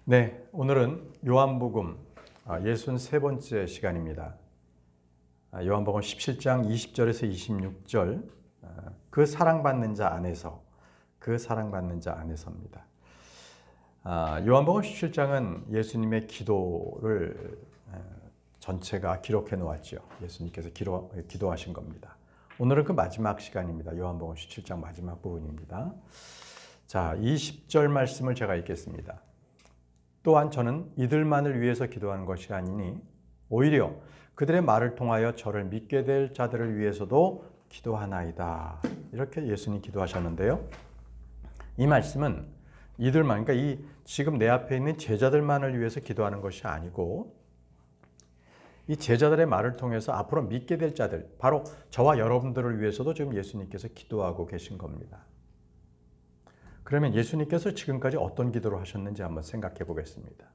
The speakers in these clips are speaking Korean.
네, 오늘은 요한복음 63번째 시간입니다. 요한복음 17장 20절에서 26절, 그 사랑받는 자 안에서, 그 사랑받는 자 안에서입니다. 요한복음 17장은 예수님의 기도를 전체가 기록해 놓았죠. 예수님께서 기도하신 겁니다. 오늘은 그 마지막 시간입니다. 요한복음 17장 마지막 부분입니다. 자, 20절 말씀을 제가 읽겠습니다. 또한 저는 이들만을 위해서 기도하는 것이 아니니 오히려 그들의 말을 통하여 저를 믿게 될 자들을 위해서도 기도하나이다. 이렇게 예수님이 기도하셨는데요. 이 말씀은 이들만, 그러니까 이 지금 내 앞에 있는 제자들만을 위해서 기도하는 것이 아니고 이 제자들의 말을 통해서 앞으로 믿게 될 자들, 바로 저와 여러분들을 위해서도 지금 예수님께서 기도하고 계신 겁니다. 그러면 예수님께서 지금까지 어떤 기도를 하셨는지 한번 생각해 보겠습니다.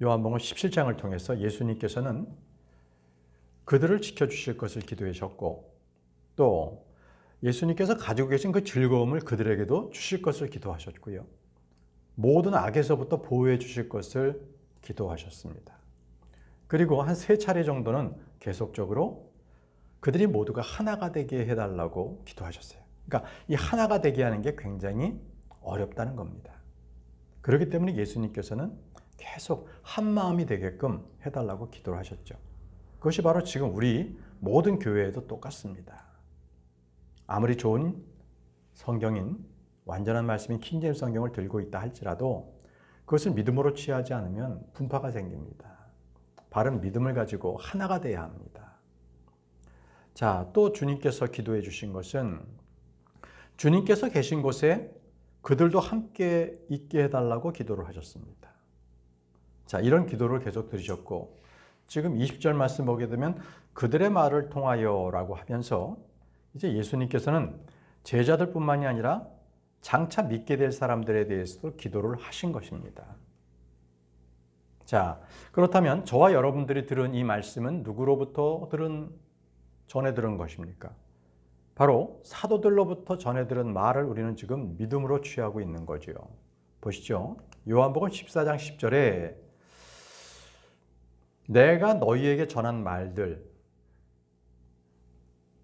요한복음 17장을 통해서 예수님께서는 그들을 지켜주실 것을 기도하셨고 또 예수님께서 가지고 계신 그 즐거움을 그들에게도 주실 것을 기도하셨고요. 모든 악에서부터 보호해 주실 것을 기도하셨습니다. 그리고 한 3차례 정도는 계속적으로 그들이 모두가 하나가 되게 해달라고 기도하셨어요. 그러니까 이 하나가 되게 하는 게 굉장히 어렵다는 겁니다. 그렇기 때문에 예수님께서는 계속 한 마음이 되게끔 해달라고 기도를 하셨죠. 그것이 바로 지금 우리 모든 교회에도 똑같습니다. 아무리 좋은 성경인 완전한 말씀인 킹제임스 성경을 들고 있다 할지라도 그것을 믿음으로 취하지 않으면 분파가 생깁니다. 바른 믿음을 가지고 하나가 돼야 합니다. 자, 또 주님께서 기도해 주신 것은 주님께서 계신 곳에 그들도 함께 있게 해달라고 기도를 하셨습니다. 자, 이런 기도를 계속 드리셨고 지금 20절 말씀 보게 되면 그들의 말을 통하여 라고 하면서 이제 예수님께서는 제자들뿐만이 아니라 장차 믿게 될 사람들에 대해서도 기도를 하신 것입니다. 자, 그렇다면 저와 여러분들이 들은 이 말씀은 누구로부터 전해 들은 것입니까? 바로 사도들로부터 전해 들은 말을 우리는 지금 믿음으로 취하고 있는 거죠. 보시죠. 요한복음 14장 10절에 내가 너희에게 전한 말들,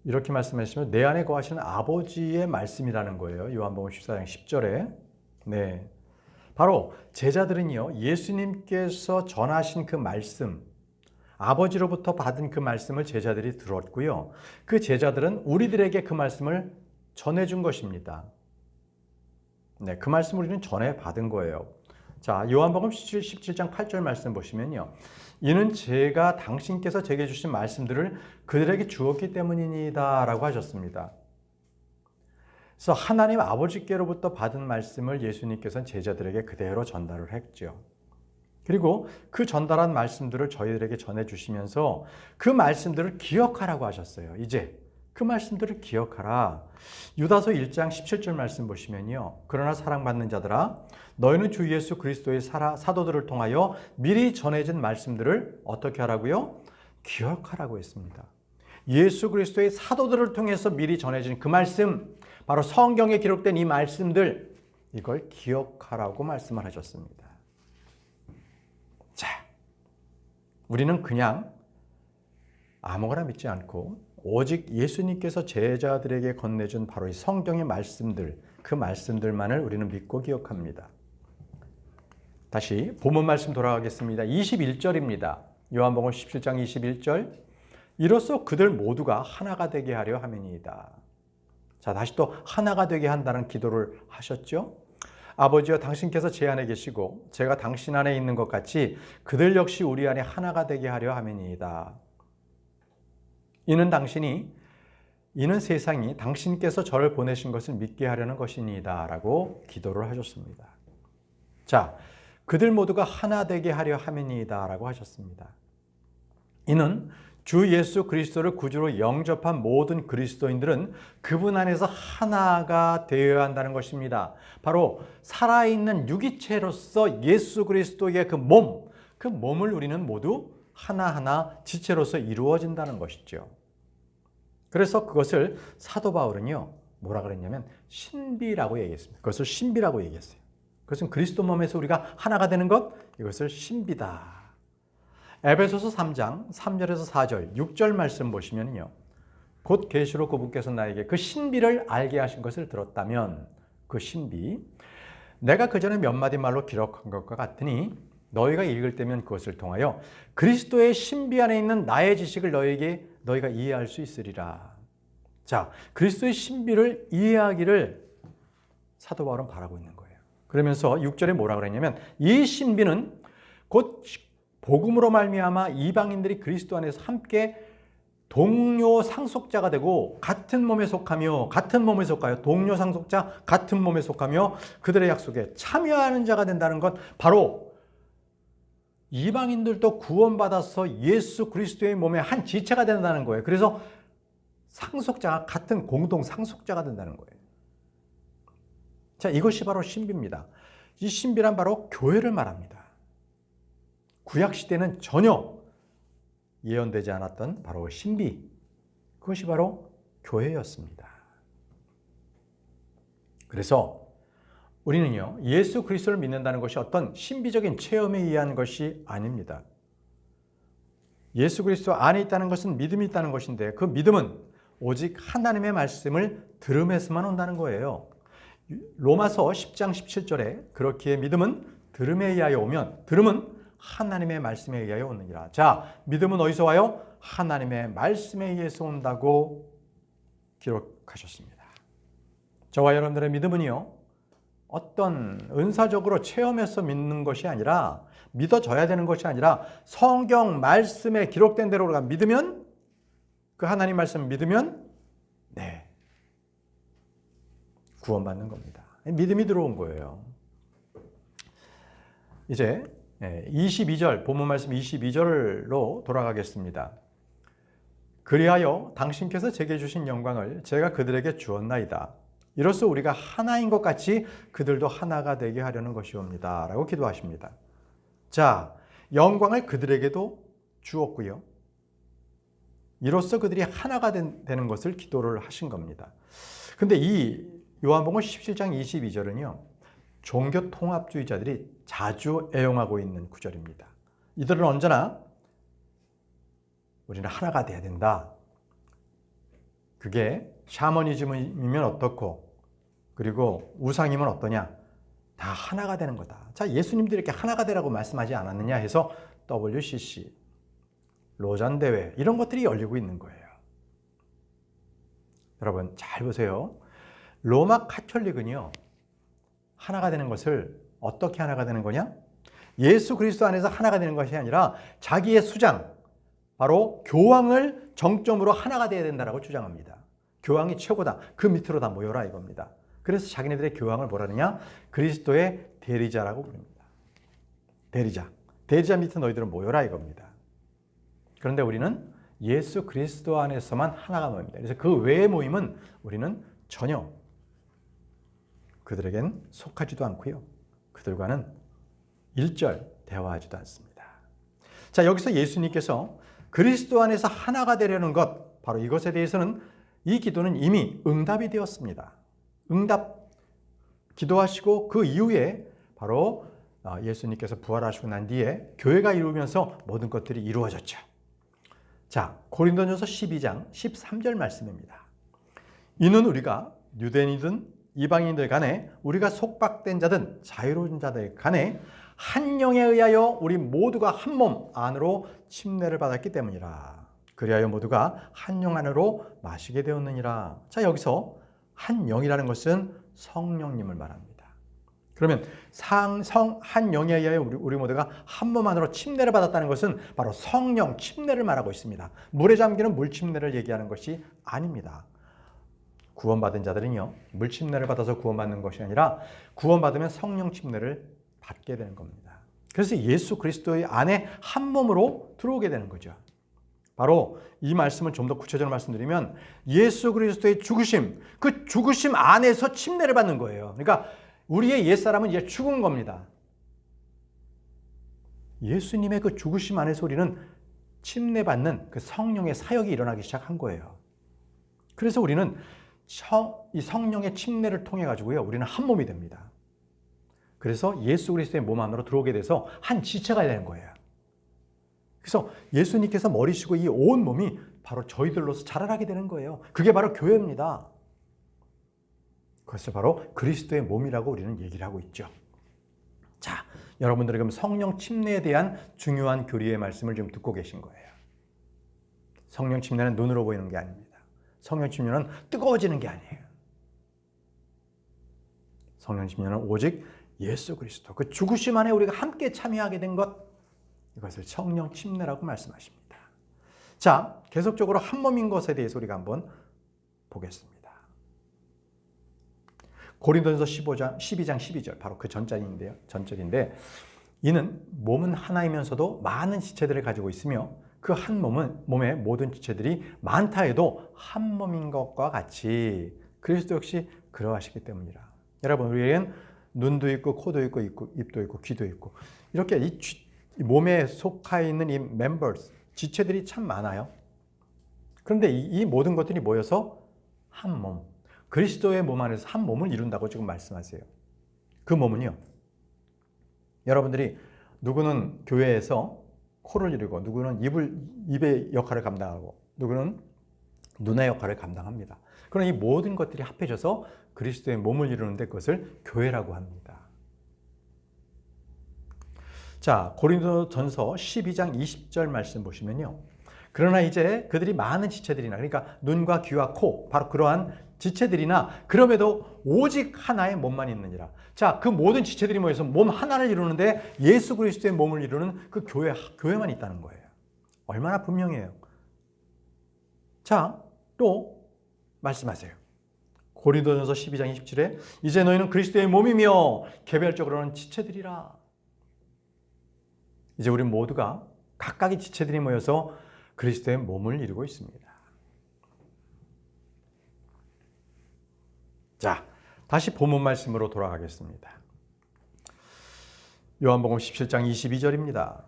이렇게 말씀하시면 내 안에 거하시는 아버지의 말씀이라는 거예요. 요한복음 14장 10절에. 네. 바로 제자들은요, 예수님께서 전하신 그 말씀, 아버지로부터 받은 그 말씀을 제자들이 들었고요. 그 제자들은 우리들에게 그 말씀을 전해준 것입니다. 네, 그 말씀을 우리는 전해 받은 거예요. 자, 요한복음 17장 8절 말씀 보시면요. 이는 제가 당신께서 제게 주신 말씀들을 그들에게 주었기 때문이니다 라고 하셨습니다. 그래서 하나님 아버지께로부터 받은 말씀을 예수님께서는 제자들에게 그대로 전달을 했죠. 그리고 그 전달한 말씀들을 저희들에게 전해주시면서 그 말씀들을 기억하라고 하셨어요. 이제 그 말씀들을 기억하라. 유다서 1장 17절 말씀 보시면요. 그러나 사랑받는 자들아 너희는 주 예수 그리스도의 사도들을 통하여 미리 전해진 말씀들을 어떻게 하라고요? 기억하라고 했습니다. 예수 그리스도의 사도들을 통해서 미리 전해진 그 말씀, 바로 성경에 기록된 이 말씀들, 이걸 기억하라고 말씀을 하셨습니다. 자, 우리는 그냥 아무거나 믿지 않고 오직 예수님께서 제자들에게 건네준 바로 이 성경의 말씀들, 그 말씀들만을 우리는 믿고 기억합니다. 다시 본문 말씀 돌아가겠습니다. 21절입니다. 요한복음 17장 21절. 이로써 그들 모두가 하나가 되게 하려 함이니이다. 자, 다시 또 하나가 되게 한다는 기도를 하셨죠. 아버지여 당신께서 제 안에 계시고 제가 당신 안에 있는 것 같이 그들 역시 우리 안에 하나가 되게 하려 함이니이다. 이는 세상이 당신께서 저를 보내신 것을 믿게 하려는 것이니이다 라고 기도를 하셨습니다. 자, 그들 모두가 하나 되게 하려 함이니이다 라고 하셨습니다. 이는 주 예수 그리스도를 구주로 영접한 모든 그리스도인들은 그분 안에서 하나가 되어야 한다는 것입니다. 바로 살아있는 유기체로서 예수 그리스도의 그 몸을 우리는 모두 하나하나 지체로서 이루어진다는 것이죠. 그래서 그것을 사도 바울은요, 뭐라 그랬냐면 신비라고 얘기했습니다. 그것을 신비라고 얘기했어요. 그것은 그리스도 몸에서 우리가 하나가 되는 것, 이것을 신비다. 에베소서 3장 3절에서 4절, 6절 말씀 보시면요. 곧 계시로 그분께서 나에게 그 신비를 알게 하신 것을 들었다면 그 신비, 내가 그 전에 몇 마디 말로 기록한 것과 같으니 너희가 읽을 때면 그것을 통하여 그리스도의 신비 안에 있는 나의 지식을 너희가 이해할 수 있으리라. 자, 그리스도의 신비를 이해하기를 사도 바울은 바라고 있는 거예요. 그러면서 6절에 뭐라 그랬냐면 이 신비는 곧 복음으로 말미암아 이방인들이 그리스도 안에서 함께 동료 상속자가 되고 같은 몸에 속하여 동료 상속자 같은 몸에 속하며 그들의 약속에 참여하는 자가 된다는 것, 바로 이방인들도 구원받아서 예수 그리스도의 몸의 한 지체가 된다는 거예요. 그래서 상속자가 같은 공동 상속자가 된다는 거예요. 자, 이것이 바로 신비입니다. 이 신비란 바로 교회를 말합니다. 구약 시대는 전혀 예언되지 않았던 바로 신비, 그것이 바로 교회였습니다. 그래서 우리는요, 예수 그리스도를 믿는다는 것이 어떤 신비적인 체험에 의한 것이 아닙니다. 예수 그리스도 안에 있다는 것은 믿음이 있다는 것인데 그 믿음은 오직 하나님의 말씀을 들음에서만 온다는 거예요. 로마서 10장 17절에 그렇기에 믿음은 들음에 의하여 오면 들음은 하나님의 말씀에 의하여 오느니라. 자, 믿음은 어디서 와요? 하나님의 말씀에 의해서 온다고 기록하셨습니다. 저와 여러분들의 믿음은요, 어떤 은사적으로 체험해서 믿는 것이 아니라, 믿어져야 되는 것이 아니라 성경 말씀에 기록된 대로 우리가 믿으면, 그 하나님 말씀을 믿으면 구원받는 겁니다. 믿음이 들어온 거예요. 이제 22절, 본문 말씀 22절로 돌아가겠습니다. 그리하여 당신께서 제게 주신 영광을 제가 그들에게 주었나이다. 이로써 우리가 하나인 것 같이 그들도 하나가 되게 하려는 것이옵니다. 라고 기도하십니다. 자, 영광을 그들에게도 주었고요. 이로써 그들이 하나가 되는 것을 기도를 하신 겁니다. 근데 이 요한복음 17장 22절은요. 종교통합주의자들이 자주 애용하고 있는 구절입니다. 이들은 언제나 우리는 하나가 돼야 된다. 그게 샤머니즘이면 어떻고 그리고 우상이면 어떠냐. 다 하나가 되는 거다. 자, 예수님도 이렇게 하나가 되라고 말씀하지 않았느냐 해서 WCC, 로잔대회 이런 것들이 열리고 있는 거예요. 여러분 잘 보세요. 로마 카톨릭은요. 하나가 되는 것을 어떻게 하나가 되는 거냐? 예수 그리스도 안에서 하나가 되는 것이 아니라 자기의 수장, 바로 교황을 정점으로 하나가 되어야 된다고 주장합니다. 교황이 최고다. 그 밑으로 다 모여라 이겁니다. 그래서 자기네들의 교황을 뭐라느냐? 그리스도의 대리자라고 부릅니다. 대리자 밑에 너희들은 모여라 이겁니다. 그런데 우리는 예수 그리스도 안에서만 하나가 모입니다. 그래서 그 외의 모임은 우리는 전혀 그들에겐 속하지도 않고요. 그들과는 일절 대화하지도 않습니다. 자, 여기서 예수님께서 그리스도 안에서 하나가 되려는 것, 바로 이것에 대해서는 이 기도는 이미 응답이 되었습니다. 기도하시고 그 이후에 바로 예수님께서 부활하시고 난 뒤에 교회가 이루면서 모든 것들이 이루어졌죠. 자, 고린도전서 12장 13절 말씀입니다. 이는 우리가 유대인이든 이방인들 간에 우리가 속박된 자든 자유로운 자들 간에 한 영에 의하여 우리 모두가 한 몸 안으로 침례를 받았기 때문이라. 그리하여 모두가 한 영 안으로 마시게 되었느니라. 자, 여기서 한 영이라는 것은 성령님을 말합니다. 그러면 한 영에 의하여 우리 모두가 한 몸 안으로 침례를 받았다는 것은 바로 성령 침례를 말하고 있습니다. 물에 잠기는 물 침례를 얘기하는 것이 아닙니다. 구원받은 자들은요, 물 침례를 받아서 구원받는 것이 아니라 구원받으면 성령 침례를 받게 되는 겁니다. 그래서 예수 그리스도의 안에 한 몸으로 들어오게 되는 거죠. 바로 이 말씀을 좀 더 구체적으로 말씀드리면 예수 그리스도의 죽으심, 그 죽으심 안에서 침례를 받는 거예요. 그러니까 우리의 옛사람은 이제 죽은 겁니다. 예수님의 그 죽으심 안에서 우리는 침례받는 그 성령의 사역이 일어나기 시작한 거예요. 그래서 우리는 이 성령의 침례를 통해 가지고요, 우리는 한 몸이 됩니다. 그래서 예수 그리스도의 몸 안으로 들어오게 돼서 한 지체가 되는 거예요. 그래서 예수님께서 머리시고 이 온 몸이 바로 저희들로서 자라나게 되는 거예요. 그게 바로 교회입니다. 그것을 바로 그리스도의 몸이라고 우리는 얘기를 하고 있죠. 자, 여러분들이 그럼 성령 침례에 대한 중요한 교리의 말씀을 지금 듣고 계신 거예요. 성령 침례는 눈으로 보이는 게 아닙니다. 성령 침례는 뜨거워지는 게 아니에요. 성령 침례는 오직 예수 그리스도, 그 죽으심 안에 우리가 함께 참여하게 된 것, 이것을 성령 침례라고 말씀하십니다. 자, 계속적으로 한 몸인 것에 대해서 우리가 한번 보겠습니다. 고린도전서 12장 12절, 바로 그 전절인데 이는 몸은 하나이면서도 많은 지체들을 가지고 있으며 그 한 몸의 모든 지체들이 많다 해도 한 몸인 것과 같이 그리스도 역시 그러하시기 때문이라. 여러분, 우리에겐 눈도 있고 코도 있고 입도 있고 귀도 있고 이렇게 이 몸에 속하 있는 이 멤버스, 지체들이 참 많아요. 그런데 이 모든 것들이 모여서 한 몸, 그리스도의 몸 안에서 한 몸을 이룬다고 지금 말씀하세요. 그 몸은요, 여러분들이 누구는 교회에서 코를 이루고 누구는 입의 역할을 감당하고 누구는 눈의 역할을 감당합니다. 그럼 이 모든 것들이 합해져서 그리스도의 몸을 이루는데 그것을 교회라고 합니다. 자, 고린도전서 12장 20절 말씀 보시면요. 그러나 이제 그들이 많은 지체들이나, 그러니까 눈과 귀와 코, 바로 그러한 지체들이나 그럼에도 오직 하나의 몸만 있느니라. 자, 그 모든 지체들이 모여서 몸 하나를 이루는데 예수 그리스도의 몸을 이루는 그 교회만 있다는 거예요. 얼마나 분명해요. 자, 또 말씀하세요. 고린도전서 12장 27에 이제 너희는 그리스도의 몸이며 개별적으로는 지체들이라. 이제 우리 모두가 각각의 지체들이 모여서 그리스도의 몸을 이루고 있습니다. 자, 다시 본문 말씀으로 돌아가겠습니다. 요한복음 17장 22절입니다.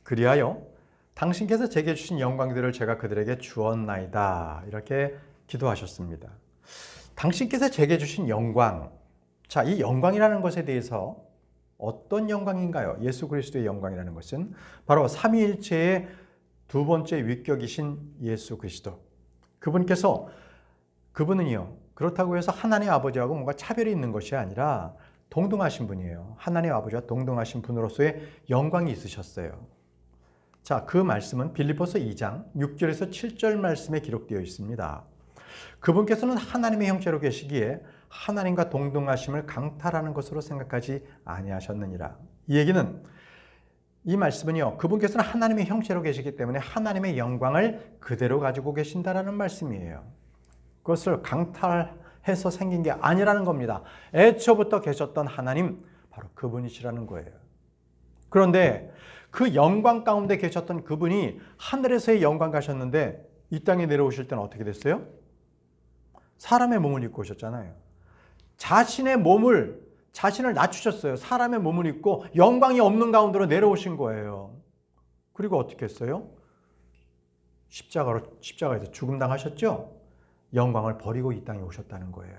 그리하여 당신께서 제게 주신 영광들을 제가 그들에게 주었나이다. 이렇게 기도하셨습니다. 당신께서 제게 주신 영광. 자, 이 영광이라는 것에 대해서 어떤 영광인가요? 예수 그리스도의 영광이라는 것은 바로 삼위일체의 두 번째 위격이신 예수 그리스도. 그분은요, 그렇다고 해서 하나님 아버지하고 뭔가 차별이 있는 것이 아니라 동등하신 분이에요. 하나님 아버지와 동등하신 분으로서의 영광이 있으셨어요. 자, 그 말씀은 빌립보서 2장 6절에서 7절 말씀에 기록되어 있습니다. 그분께서는 하나님의 형체로 계시기에 하나님과 동등하심을 강탈하는 것으로 생각하지 아니하셨느니라. 이 말씀은요, 그분께서는 하나님의 형체로 계시기 때문에 하나님의 영광을 그대로 가지고 계신다라는 말씀이에요. 그것을 강탈해서 생긴 게 아니라는 겁니다. 애초부터 계셨던 하나님, 바로 그분이시라는 거예요. 그런데 그 영광 가운데 계셨던 그분이 하늘에서의 영광 가셨는데 이 땅에 내려오실 때는 어떻게 됐어요? 사람의 몸을 입고 오셨잖아요. 자신을 낮추셨어요. 사람의 몸을 입고 영광이 없는 가운데로 내려오신 거예요. 그리고 어떻게 했어요? 십자가에서 죽음당하셨죠? 영광을 버리고 이 땅에 오셨다는 거예요.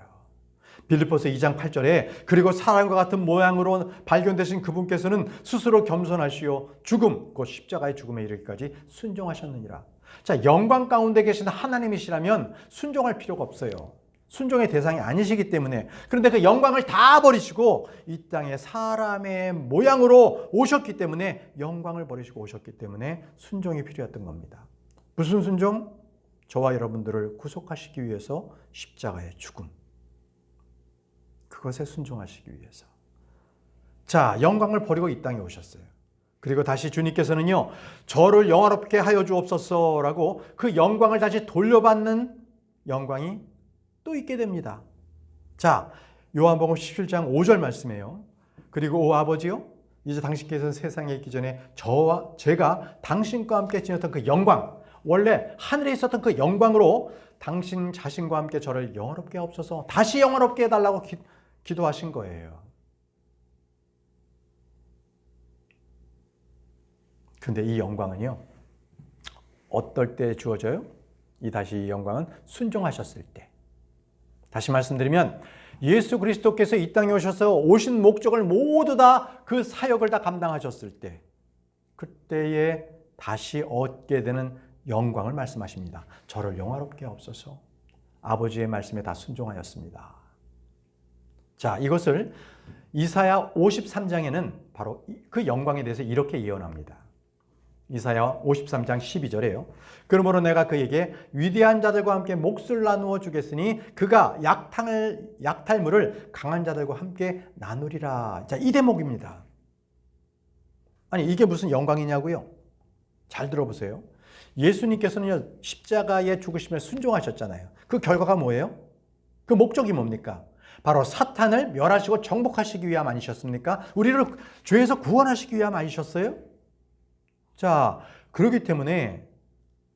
빌립보서 2장 8절에 그리고 사람과 같은 모양으로 발견되신 그분께서는 스스로 겸손하시오 죽음, 곧 십자가의 죽음에 이르기까지 순종하셨느니라. 자, 영광 가운데 계신 하나님이시라면 순종할 필요가 없어요. 순종의 대상이 아니시기 때문에. 그런데 그 영광을 다 버리시고 이 땅에 사람의 모양으로 오셨기 때문에, 영광을 버리시고 오셨기 때문에 순종이 필요했던 겁니다. 무슨 순종? 저와 여러분들을 구속하시기 위해서 십자가의 죽음, 그것에 순종하시기 위해서. 자, 영광을 버리고 이 땅에 오셨어요. 그리고 다시 주님께서는요, 저를 영화롭게 하여 주옵소서라고 그 영광을 다시 돌려받는 영광이 또 있게 됩니다. 자, 요한복음 17장 5절 말씀이에요. 그리고 오 아버지요, 이제 당신께서는 세상에 있기 전에 제가 당신과 함께 지녔던 그 영광, 원래 하늘에 있었던 그 영광으로 당신 자신과 함께 저를 영화롭게 하옵소서, 다시 영화롭게 해달라고 기도하신 거예요. 근데 이 영광은요, 어떨 때 주어져요? 이 영광은 순종하셨을 때. 다시 말씀드리면 예수 그리스도께서 이 땅에 오셔서 오신 목적을 모두 다 그 사역을 다 감당하셨을 때 그때에 다시 얻게 되는 영광을 말씀하십니다. 저를 영화롭게 하옵소서. 아버지의 말씀에 다 순종하였습니다. 자, 이것을 이사야 53장에는 바로 그 영광에 대해서 이렇게 예언합니다. 이사야 53장 12절에요. 그러므로 내가 그에게 위대한 자들과 함께 몫을 나누어 주겠으니 그가 약탈물을 강한 자들과 함께 나누리라. 자, 이 대목입니다. 아니, 이게 무슨 영광이냐고요? 잘 들어보세요. 예수님께서는요, 십자가의 죽으심에 순종하셨잖아요. 그 결과가 뭐예요? 그 목적이 뭡니까? 바로 사탄을 멸하시고 정복하시기 위함 아니셨습니까? 우리를 죄에서 구원하시기 위함 아니셨어요? 자, 그렇기 때문에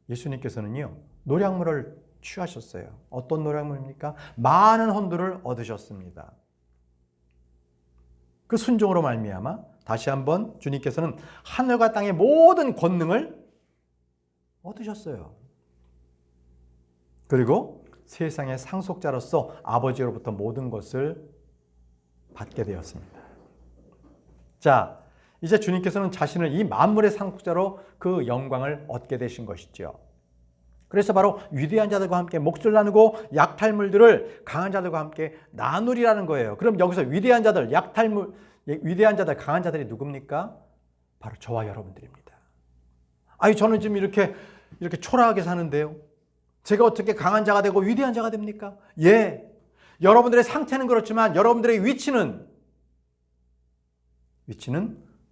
예수님께서는요, 노량물을 취하셨어요. 어떤 노량물입니까? 많은 헌들을 얻으셨습니다. 그 순종으로 말미암아 다시 한번 주님께서는 하늘과 땅의 모든 권능을 얻으셨어요. 그리고 세상의 상속자로서 아버지로부터 모든 것을 받게 되었습니다. 자, 이제 주님께서는 자신을 이 만물의 상속자로 그 영광을 얻게 되신 것이죠. 그래서 바로 위대한 자들과 함께 몫을 나누고 약탈물들을 강한 자들과 함께 나누리라는 거예요. 그럼 여기서 위대한 자들, 위대한 자들, 강한 자들이 누굽니까? 바로 저와 여러분들입니다. 아니, 저는 지금 이렇게 초라하게 사는데요. 제가 어떻게 강한 자가 되고 위대한 자가 됩니까? 예. 여러분들의 상태는 그렇지만 여러분들의 위치는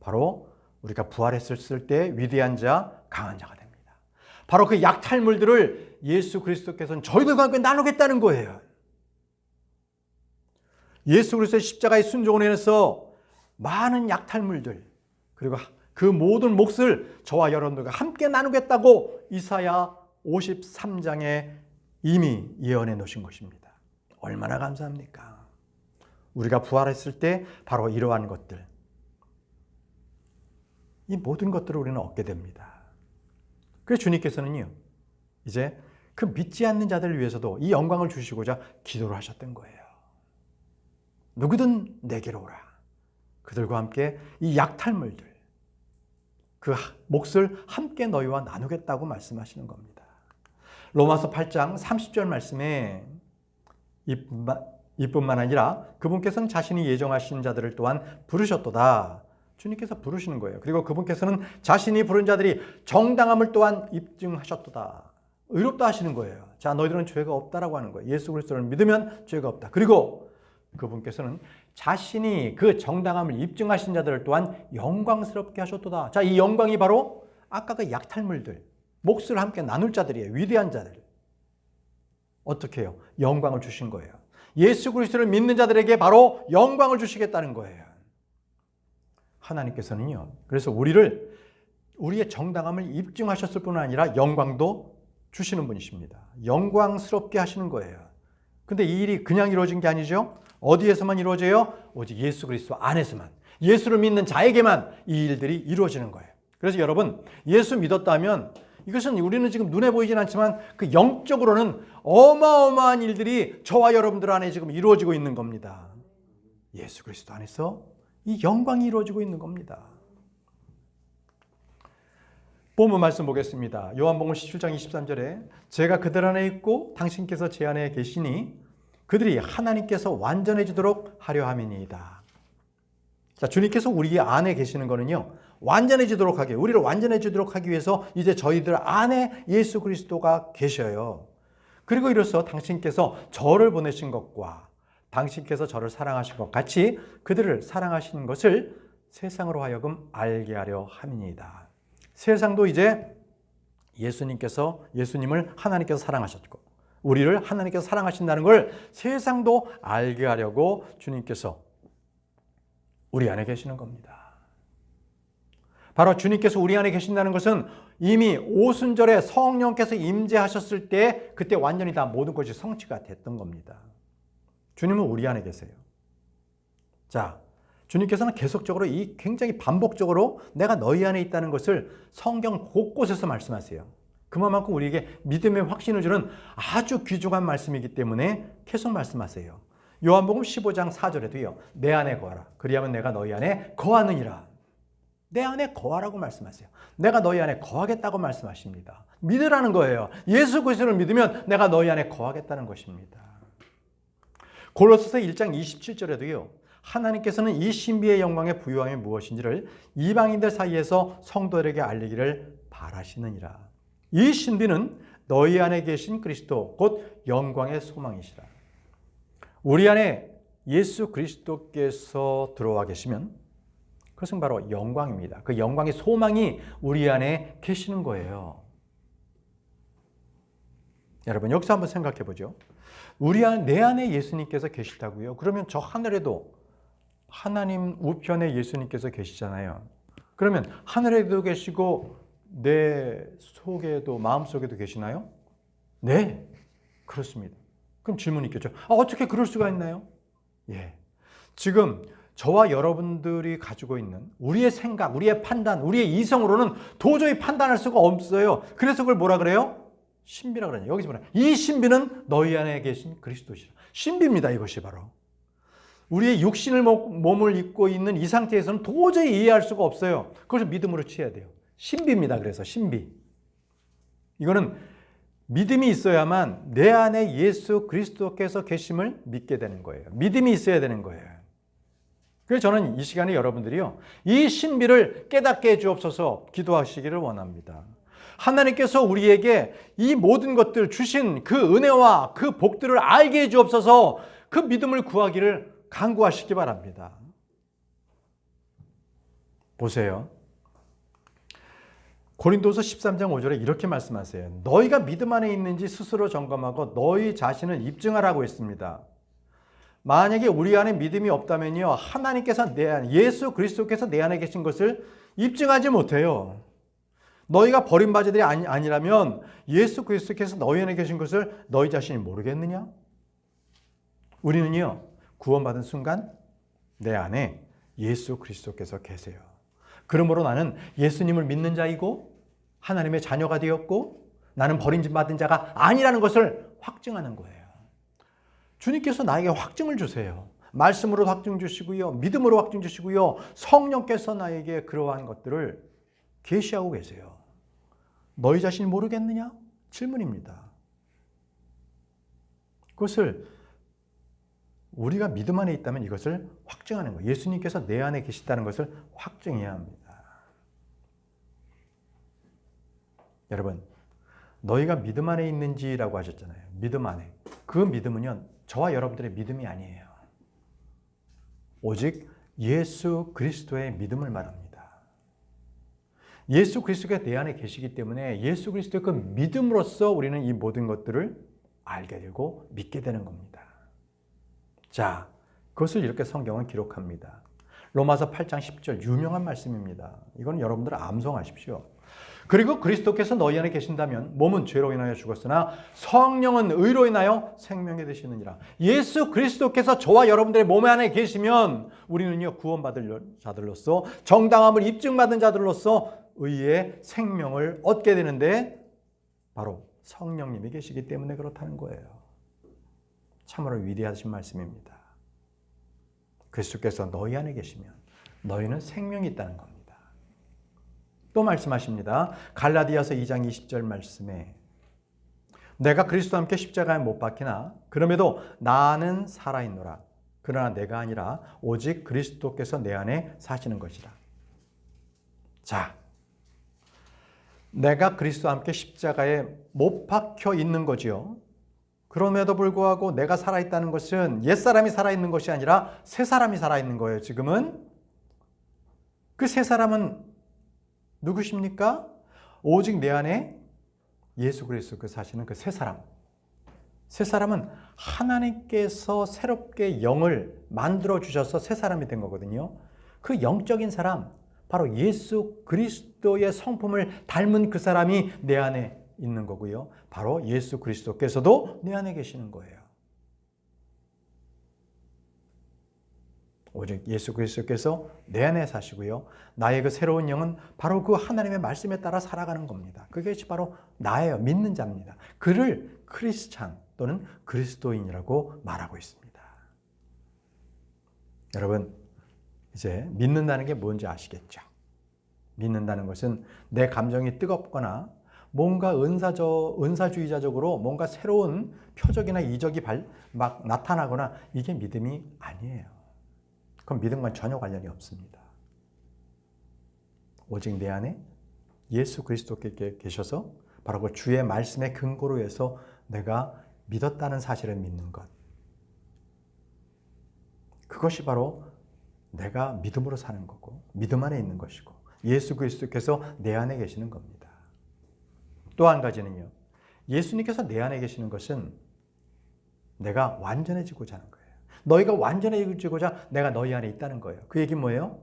바로 우리가 부활했을 때 위대한 자, 강한 자가 됩니다. 바로 그 약탈물들을 예수 그리스도께서는 저희들과 함께 나누겠다는 거예요. 예수 그리스도의 십자가의 순종으로 인해서 많은 약탈물들, 그리고 그 모든 몫을 저와 여러분들과 함께 나누겠다고 이사야 53장에 이미 예언해 놓으신 것입니다. 얼마나 감사합니까? 우리가 부활했을 때 바로 이러한 것들, 이 모든 것들을 우리는 얻게 됩니다. 그래서 주님께서는요, 이제 그 믿지 않는 자들을 위해서도 이 영광을 주시고자 기도를 하셨던 거예요. 누구든 내게로 오라. 그들과 함께 이 약탈물들, 그 몫을 함께 너희와 나누겠다고 말씀하시는 겁니다. 로마서 8장 30절 말씀에 이뿐만 아니라 그분께서는 자신이 예정하신 자들을 또한 부르셨도다. 주님께서 부르시는 거예요. 그리고 그분께서는 자신이 부른 자들이 정당함을 또한 입증하셨도다. 의롭다 하시는 거예요. 자, 너희들은 죄가 없다라고 하는 거예요. 예수 그리스도를 믿으면 죄가 없다. 그리고 그분께서는 자신이 그 정당함을 입증하신 자들을 또한 영광스럽게 하셨도다. 자, 이 영광이 바로 아까 그 약탈물들, 몫을 함께 나눌 자들이에요. 위대한 자들. 어떻게 해요? 영광을 주신 거예요. 예수 그리스도를 믿는 자들에게 바로 영광을 주시겠다는 거예요. 하나님께서는요, 그래서 우리의 정당함을 입증하셨을 뿐 아니라 영광도 주시는 분이십니다. 영광스럽게 하시는 거예요. 근데 이 일이 그냥 이루어진 게 아니죠. 어디에서만 이루어져요? 오직 예수 그리스도 안에서만, 예수를 믿는 자에게만 이 일들이 이루어지는 거예요. 그래서 여러분, 예수 믿었다면 이것은 우리는 지금 눈에 보이진 않지만 그 영적으로는 어마어마한 일들이 저와 여러분들 안에 지금 이루어지고 있는 겁니다. 예수 그리스도 안에서 이 영광이 이루어지고 있는 겁니다. 본문 말씀 보겠습니다. 요한복음 17장 23절에 제가 그들 안에 있고 당신께서 제 안에 계시니 그들이 하나님께서 완전해지도록 하려 함이니이다. 자, 주님께서 우리 안에 계시는 거는요, 완전해지도록 하기, 우리를 완전해지도록 하기 위해서 이제 저희들 안에 예수 그리스도가 계셔요. 그리고 이로써 당신께서 저를 보내신 것과 당신께서 저를 사랑하신 것 같이 그들을 사랑하신 것을 세상으로 하여금 알게 하려 함이니이다. 세상도 이제 예수님을 하나님께서 사랑하셨고 우리를 하나님께서 사랑하신다는 걸 세상도 알게 하려고 주님께서 우리 안에 계시는 겁니다. 바로 주님께서 우리 안에 계신다는 것은 이미 오순절에 성령께서 임재하셨을 때 그때 완전히 다 모든 것이 성취가 됐던 겁니다. 주님은 우리 안에 계세요. 자, 주님께서는 계속적으로 굉장히 반복적으로 내가 너희 안에 있다는 것을 성경 곳곳에서 말씀하세요. 그만큼 우리에게 믿음의 확신을 주는 아주 귀중한 말씀이기 때문에 계속 말씀하세요. 요한복음 15장 4절에도요. 내 안에 거하라. 그리하면 내가 너희 안에 거하느니라. 내 안에 거하라고 말씀하세요. 내가 너희 안에 거하겠다고 말씀하십니다. 믿으라는 거예요. 예수 그리스도를 믿으면 내가 너희 안에 거하겠다는 것입니다. 골로새서 1장 27절에도요. 하나님께서는 이 신비의 영광의 부요함이 무엇인지를 이방인들 사이에서 성도들에게 알리기를 바라시느니라. 이 신비는 너희 안에 계신 그리스도 곧 영광의 소망이시라. 우리 안에 예수 그리스도께서 들어와 계시면 그것은 바로 영광입니다. 그 영광의 소망이 우리 안에 계시는 거예요. 여러분 여기서 한번 생각해 보죠. 내 안에 예수님께서 계시다고요? 그러면 저 하늘에도 하나님 우편에 예수님께서 계시잖아요. 그러면 하늘에도 계시고 내 속에도 마음속에도 계시나요? 네, 그렇습니다. 그럼 질문이 있겠죠. 어떻게 그럴 수가 있나요? 예, 지금 저와 여러분들이 가지고 있는 우리의 생각, 우리의 판단, 우리의 이성으로는 도저히 판단할 수가 없어요. 그래서 그걸 뭐라 그래요? 신비라 그러냐. 여기서 뭐냐. 이 신비는 너희 안에 계신 그리스도시라. 신비입니다. 이것이 바로. 우리의 육신을 몸을 입고 있는 이 상태에서는 도저히 이해할 수가 없어요. 그것을 믿음으로 취해야 돼요. 신비입니다. 그래서 신비. 이거는 믿음이 있어야만 내 안에 예수 그리스도께서 계심을 믿게 되는 거예요. 믿음이 있어야 되는 거예요. 그래서 저는 이 시간에 여러분들이요. 이 신비를 깨닫게 해 주옵소서 기도하시기를 원합니다. 하나님께서 우리에게 이 모든 것들 주신 그 은혜와 그 복들을 알게 해 주옵소서 그 믿음을 구하기를 간구하시기 바랍니다. 보세요. 고린도서 13장 5절에 이렇게 말씀하세요. 너희가 믿음 안에 있는지 스스로 점검하고 너희 자신을 입증하라고 했습니다. 만약에 우리 안에 믿음이 없다면요. 하나님께서 예수 그리스도께서 내 안에 계신 것을 입증하지 못해요. 너희가 버림받은 아니라면 예수 그리스도께서 너희 안에 계신 것을 너희 자신이 모르겠느냐? 우리는요. 구원받은 순간 내 안에 예수 그리스도께서 계세요. 그러므로 나는 예수님을 믿는 자이고 하나님의 자녀가 되었고 나는 버림받은 자가 아니라는 것을 확증하는 거예요. 주님께서 나에게 확증을 주세요. 말씀으로 확증 주시고요. 믿음으로 확증 주시고요. 성령께서 나에게 그러한 것들을 계시하고 계세요. 너희 자신이 모르겠느냐? 질문입니다. 그것을 우리가 믿음 안에 있다면 이것을 확증하는 거예요. 예수님께서 내 안에 계시다는 것을 확증해야 합니다. 여러분, 너희가 믿음 안에 있는지라고 하셨잖아요. 믿음 안에. 그 믿음은요, 저와 여러분들의 믿음이 아니에요. 오직 예수 그리스도의 믿음을 말합니다. 예수 그리스도가 내 안에 계시기 때문에 예수 그리스도의 그 믿음으로써 우리는 이 모든 것들을 알게 되고 믿게 되는 겁니다. 자, 그것을 이렇게 성경은 기록합니다. 로마서 8장 10절 유명한 말씀입니다. 이건 여러분들 암송하십시오. 그리고 그리스도께서 너희 안에 계신다면 몸은 죄로 인하여 죽었으나 성령은 의로 인하여 생명이 되시느니라. 예수 그리스도께서 저와 여러분들의 몸 안에 계시면 우리는요 구원받을 자들로서 정당함을 입증받은 자들로서 의의 생명을 얻게 되는데 바로 성령님이 계시기 때문에 그렇다는 거예요. 참으로 위대하신 말씀입니다. 그리스도께서 너희 안에 계시면 너희는 생명이 있다는 겁니다. 또 말씀하십니다. 갈라디아서 2장 20절 말씀에 내가 그리스도와 함께 십자가에 못 박히나 그럼에도 나는 살아있노라. 그러나 내가 아니라 오직 그리스도께서 내 안에 사시는 것이라. 자, 내가 그리스도와 함께 십자가에 못 박혀 있는 거지요. 그럼에도 불구하고 내가 살아있다는 것은 옛사람이 살아있는 것이 아니라 새사람이 살아있는 거예요. 지금은 그 새사람은 누구십니까? 오직 내 안에 예수 그리스도께서 사시는 그 새사람. 새사람은 하나님께서 새롭게 영을 만들어 주셔서 새사람이 된 거거든요. 그 영적인 사람, 바로 예수 그리스도의 성품을 닮은 그 사람이 내 안에 있는 거고요. 바로 예수 그리스도께서도 내 안에 계시는 거예요. 오직 예수 그리스도께서 내 안에 사시고요. 나의 그 새로운 영은 바로 그 하나님의 말씀에 따라 살아가는 겁니다. 그것이 바로 나예요. 믿는 자입니다. 그를 크리스찬 또는 그리스도인이라고 말하고 있습니다. 여러분, 이제 믿는다는 게 뭔지 아시겠죠? 믿는다는 것은 내 감정이 뜨겁거나 뭔가 은사주의자적으로 뭔가 새로운 표적이나 이적이 막 나타나거나 이게 믿음이 아니에요. 그럼 믿음과 전혀 관련이 없습니다. 오직 내 안에 예수 그리스도께 계셔서 바로 그 주의 말씀의 근거로 해서 내가 믿었다는 사실을 믿는 것. 그것이 바로 내가 믿음으로 사는 거고 믿음 안에 있는 것이고 예수 그리스도께서 내 안에 계시는 겁니다. 또 한 가지는요. 예수님께서 내 안에 계시는 것은 내가 완전해지고자 하는 거예요. 너희가 완전해지고자 내가 너희 안에 있다는 거예요. 그 얘기는 뭐예요?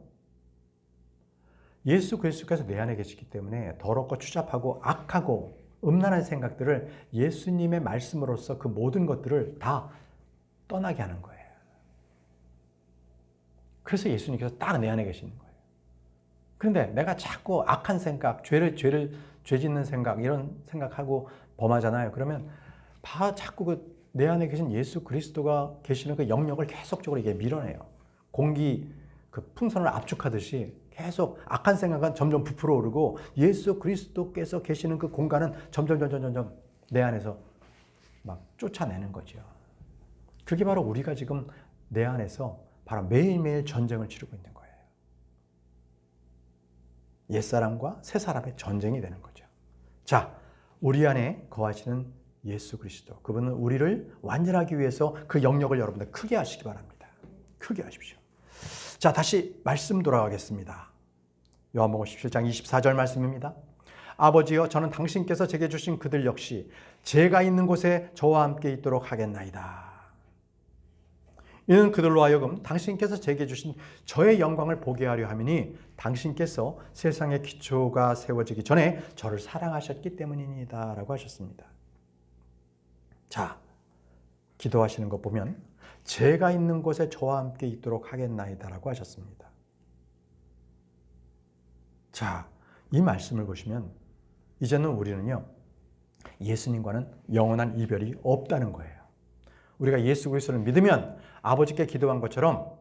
예수 그리스도께서 내 안에 계시기 때문에 더럽고 추잡하고 악하고 음란한 생각들을 예수님의 말씀으로써 그 모든 것들을 다 떠나게 하는 거예요. 그래서 예수님께서 딱 내 안에 계시는 거예요. 그런데 내가 자꾸 악한 생각, 죄 짓는 생각, 이런 생각하고 범하잖아요. 그러면 자꾸 내 안에 계신 예수 그리스도가 계시는 그 영역을 계속적으로 이게 밀어내요. 공기 그 풍선을 압축하듯이 계속 악한 생각은 점점 부풀어 오르고 예수 그리스도께서 계시는 그 공간은 점점 내 안에서 막 쫓아내는 거죠. 그게 바로 우리가 지금 내 안에서 바로 매일매일 전쟁을 치르고 있는 거예요. 옛사람과 새사람의 전쟁이 되는 거죠. 자, 우리 안에 거하시는 예수 그리스도. 그분은 우리를 완전하기 위해서 그 영역을 여러분들 크게 하시기 바랍니다. 크게 하십시오. 자, 다시 말씀 돌아가겠습니다. 요한복음 17장 24절 말씀입니다. 아버지여, 저는 당신께서 제게 주신 그들 역시 제가 있는 곳에 저와 함께 있도록 하겠나이다. 이는 그들로 하여금 당신께서 제게 주신 저의 영광을 보게 하려 함이니 당신께서 세상의 기초가 세워지기 전에 저를 사랑하셨기 때문입니다. 라고 하셨습니다. 자, 기도하시는 거 보면 제가 있는 곳에 저와 함께 있도록 하겠나이다 라고 하셨습니다. 자, 이 말씀을 보시면 이제는 우리는요, 예수님과는 영원한 이별이 없다는 거예요. 우리가 예수 그리스도를 믿으면 아버지께 기도한 것처럼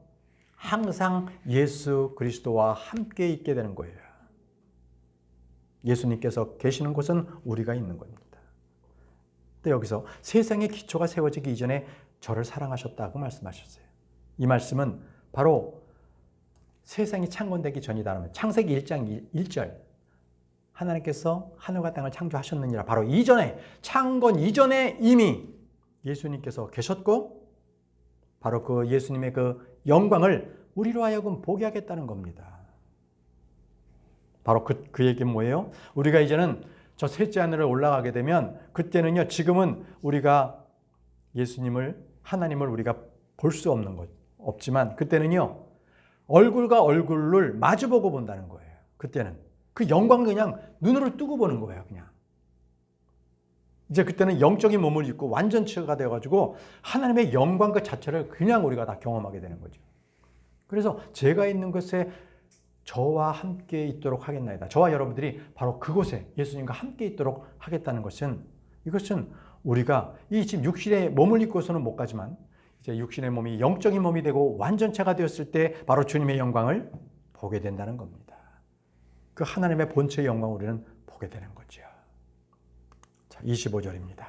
항상 예수 그리스도와 함께 있게 되는 거예요. 예수님께서 계시는 곳은 우리가 있는 겁니다. 근데 여기서 세상의 기초가 세워지기 이전에 저를 사랑하셨다고 말씀하셨어요. 이 말씀은 바로 세상이 창건되기 전이다. 창세기 1장 1절 하나님께서 하늘과 땅을 창조하셨느니라. 바로 이전에, 창건 이전에 이미 예수님께서 계셨고 바로 그 예수님의 그 영광을 우리로 하여금 보게 하겠다는 겁니다. 바로 그 얘기는 뭐예요? 우리가 이제는 저 셋째 하늘을 올라가게 되면 그때는요, 지금은 우리가 예수님을, 하나님을 우리가 볼 수 없는 것 없지만 그때는요, 얼굴과 얼굴을 마주보고 본다는 거예요. 그때는 그 영광을 그냥 눈으로 뜨고 보는 거예요. 그냥 이제 그때는 영적인 몸을 입고 완전체가 되어가지고 하나님의 영광 그 자체를 그냥 우리가 다 경험하게 되는 거죠. 그래서 제가 있는 곳에 저와 함께 있도록 하겠나이다. 저와 여러분들이 바로 그곳에 예수님과 함께 있도록 하겠다는 것은, 이것은 우리가 이 지금 육신의 몸을 입고서는 못 가지만 이제 육신의 몸이 영적인 몸이 되고 완전체가 되었을 때 바로 주님의 영광을 보게 된다는 겁니다. 그 하나님의 본체의 영광을 우리는 보게 되는 거죠. 자, 25절입니다.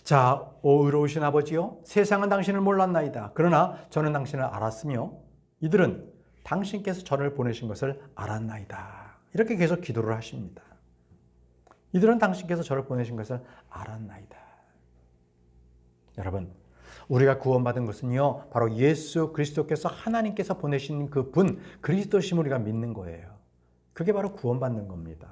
자, 오 의로우신 아버지요, 세상은 당신을 몰랐나이다. 그러나 저는 당신을 알았으며 이들은 당신께서 저를 보내신 것을 알았나이다. 이렇게 계속 기도를 하십니다. 이들은 당신께서 저를 보내신 것을 알았나이다. 여러분, 우리가 구원받은 것은요, 바로 예수 그리스도께서 하나님께서 보내신 그 분, 그리스도심을 우리가 믿는 거예요. 그게 바로 구원받는 겁니다.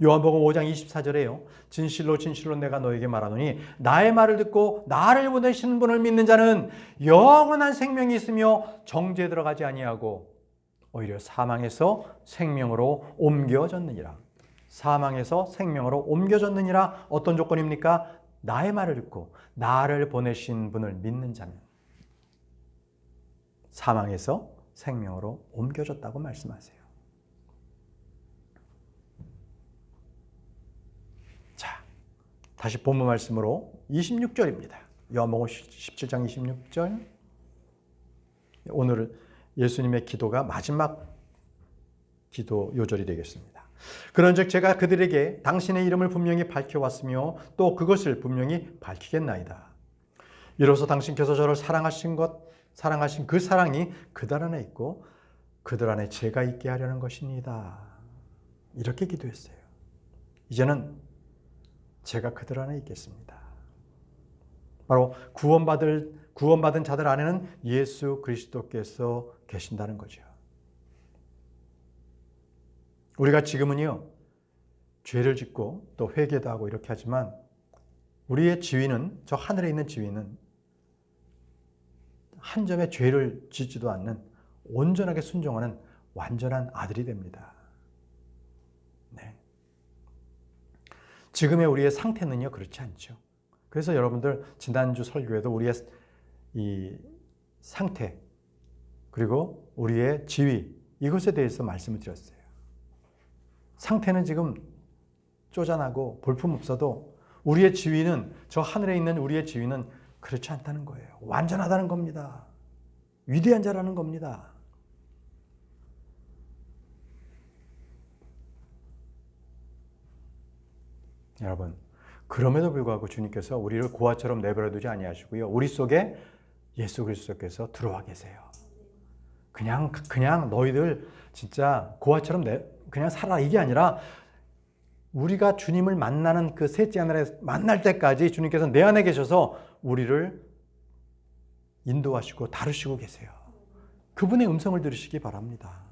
요한복음 5장 24절에요. 진실로 진실로 내가 너에게 말하노니 나의 말을 듣고 나를 보내시는 분을 믿는 자는 영원한 생명이 있으며 정죄에 들어가지 아니하고 오히려 사망에서 생명으로 옮겨졌느니라. 사망에서 생명으로 옮겨졌느니라. 어떤 조건입니까? 나의 말을 듣고 나를 보내신 분을 믿는 자는 사망에서 생명으로 옮겨졌다고 말씀하세요. 다시 본문 말씀으로 26절입니다. 요한복음 17장 26절. 오늘 예수님의 기도가 마지막 기도 요절이 되겠습니다. 그런즉 제가 그들에게 당신의 이름을 분명히 밝혀왔으며 또 그것을 분명히 밝히겠나이다. 이로써 당신께서 저를 사랑하신 그 사랑이 그들 안에 있고 그들 안에 제가 있게 하려는 것입니다. 이렇게 기도했어요. 이제는 제가 그들 안에 있겠습니다. 바로 구원받은 자들 안에는 예수 그리스도께서 계신다는 거죠. 우리가 지금은요, 죄를 짓고 또 회개도 하고 이렇게 하지만 우리의 지위는, 저 하늘에 있는 지위는 한 점의 죄를 짓지도 않는 온전하게 순종하는 완전한 아들이 됩니다. 네. 지금의 우리의 상태는요, 그렇지 않죠. 그래서 여러분들 지난주 설교에도 우리의 이 상태 그리고 우리의 지위 이것에 대해서 말씀을 드렸어요. 상태는 지금 쪼잔하고 볼품없어도 우리의 지위는, 저 하늘에 있는 우리의 지위는 그렇지 않다는 거예요. 완전하다는 겁니다. 위대한 자라는 겁니다. 여러분, 그럼에도 불구하고 주님께서 우리를 고아처럼 내버려 두지 아니하시고요. 우리 속에 예수 그리스도께서 들어와 계세요. 그냥 너희들 진짜 고아처럼 그냥 살아, 이게 아니라 우리가 주님을 만나는 그 셋째 하늘에 만날 때까지 주님께서 내 안에 계셔서 우리를 인도하시고 다루시고 계세요. 그분의 음성을 들으시기 바랍니다.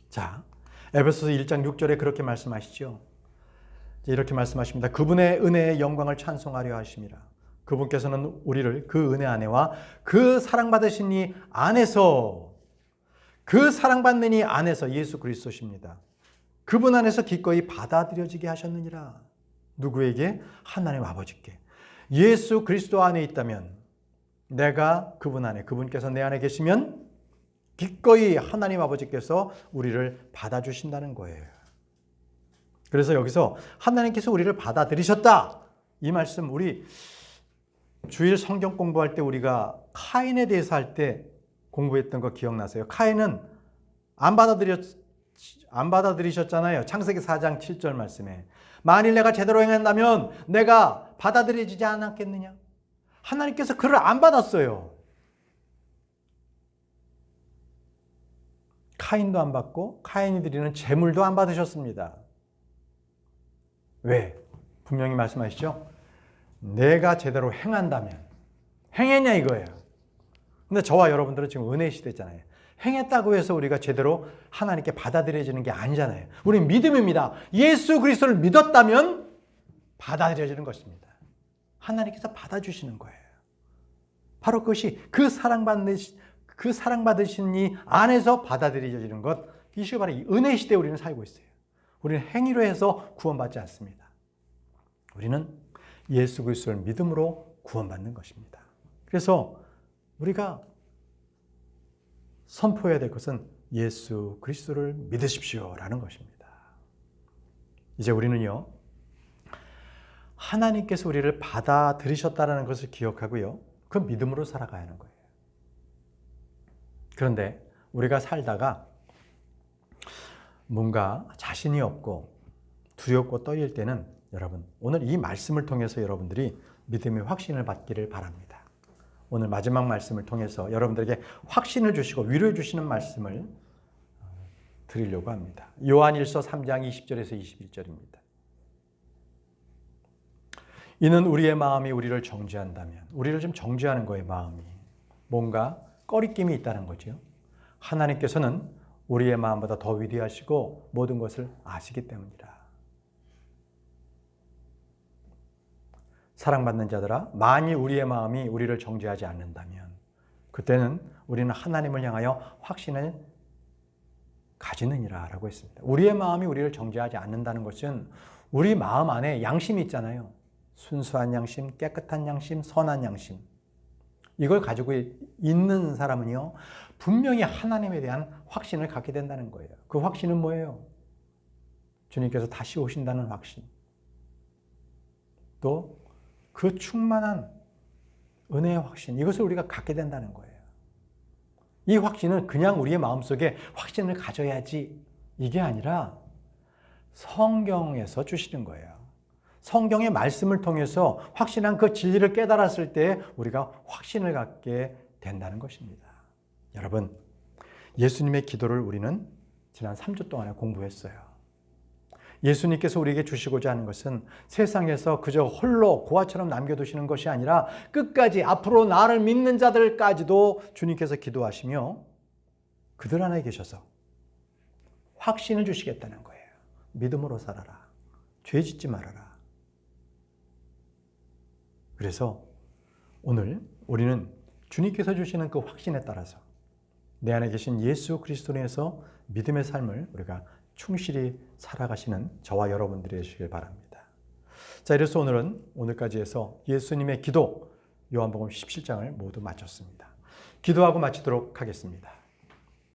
자, 에베소서 1장 6절에 그렇게 말씀하시죠. 이렇게 말씀하십니다. 그분의 은혜의 영광을 찬송하려 하심이라. 그분께서는 우리를 그 은혜 안에와 그 사랑받으신 이 안에서, 그 사랑받는 이 안에서, 예수 그리스도십니다. 그분 안에서 기꺼이 받아들여지게 하셨느니라. 누구에게? 하나님 아버지께. 예수 그리스도 안에 있다면, 내가 그분 안에, 그분께서 내 안에 계시면 기꺼이 하나님 아버지께서 우리를 받아주신다는 거예요. 그래서 여기서 하나님께서 우리를 받아들이셨다, 이 말씀, 우리 주일 성경 공부할 때 우리가 카인에 대해서 할 때 공부했던 거 기억나세요? 카인은 안 받아들이셨잖아요. 창세기 4장 7절 말씀에. 만일 내가 제대로 행한다면 내가 받아들여지지 않았겠느냐? 하나님께서 그를 안 받았어요. 카인도 안 받고 카인이 드리는 제물도 안 받으셨습니다. 왜? 분명히 말씀하시죠? 내가 제대로 행한다면. 행했냐 이거예요. 근데 저와 여러분들은 지금 은혜 시대잖아요. 행했다고 해서 우리가 제대로 하나님께 받아들여지는 게 아니잖아요. 우리는 믿음입니다. 예수 그리스도를 믿었다면 받아들여지는 것입니다. 하나님께서 받아주시는 거예요. 바로 그것이 그 사랑받으신 이 안에서 받아들여지는 것, 이것이 바로 이 은혜 시대에 우리는 살고 있어요. 우리는 행위로 해서 구원받지 않습니다. 우리는 예수 그리스도를 믿음으로 구원받는 것입니다. 그래서 우리가 선포해야 될 것은 예수 그리스도를 믿으십시오라는 것입니다. 이제 우리는요, 하나님께서 우리를 받아들이셨다는 것을 기억하고요, 그 믿음으로 살아가야 하는 거예요. 그런데 우리가 살다가 뭔가 자신이 없고 두렵고 떨릴 때는 여러분, 오늘 이 말씀을 통해서 여러분들이 믿음의 확신을 받기를 바랍니다. 오늘 마지막 말씀을 통해서 여러분들에게 확신을 주시고 위로해 주시는 말씀을 드리려고 합니다. 요한일서 3장 20절에서 21절입니다. 이는 우리의 마음이 우리를 정죄한다면, 우리를 좀 정죄하는 거예요. 마음이 뭔가 꺼리낌이 있다는 거죠. 하나님께서는 우리의 마음보다 더 위대하시고 모든 것을 아시기 때문이라. 사랑받는 자들아, 만일 우리의 마음이 우리를 정죄하지 않는다면 그때는 우리는 하나님을 향하여 확신을 가지느니라 라고 했습니다. 우리의 마음이 우리를 정죄하지 않는다는 것은 우리 마음 안에 양심이 있잖아요. 순수한 양심, 깨끗한 양심, 선한 양심. 이걸 가지고 있는 사람은요, 분명히 하나님에 대한 확신을 갖게 된다는 거예요. 그 확신은 뭐예요? 주님께서 다시 오신다는 확신. 또 그 충만한 은혜의 확신, 이것을 우리가 갖게 된다는 거예요. 이 확신은 그냥 우리의 마음속에 확신을 가져야지 이게 아니라 성경에서 주시는 거예요. 성경의 말씀을 통해서 확신한 그 진리를 깨달았을 때 우리가 확신을 갖게 된다는 것입니다. 여러분, 예수님의 기도를 우리는 지난 3주 동안에 공부했어요. 예수님께서 우리에게 주시고자 하는 것은 세상에서 그저 홀로 고아처럼 남겨두시는 것이 아니라 끝까지 앞으로 나를 믿는 자들까지도 주님께서 기도하시며 그들 안에 계셔서 확신을 주시겠다는 거예요. 믿음으로 살아라. 죄 짓지 말아라. 그래서 오늘 우리는 주님께서 주시는 그 확신에 따라서 내 안에 계신 예수 그리스도로 인해서 믿음의 삶을 우리가 충실히 살아가시는 저와 여러분들이 되시길 바랍니다. 자, 이래서 오늘은 오늘까지 해서 예수님의 기도 요한복음 17장을 모두 마쳤습니다. 기도하고 마치도록 하겠습니다.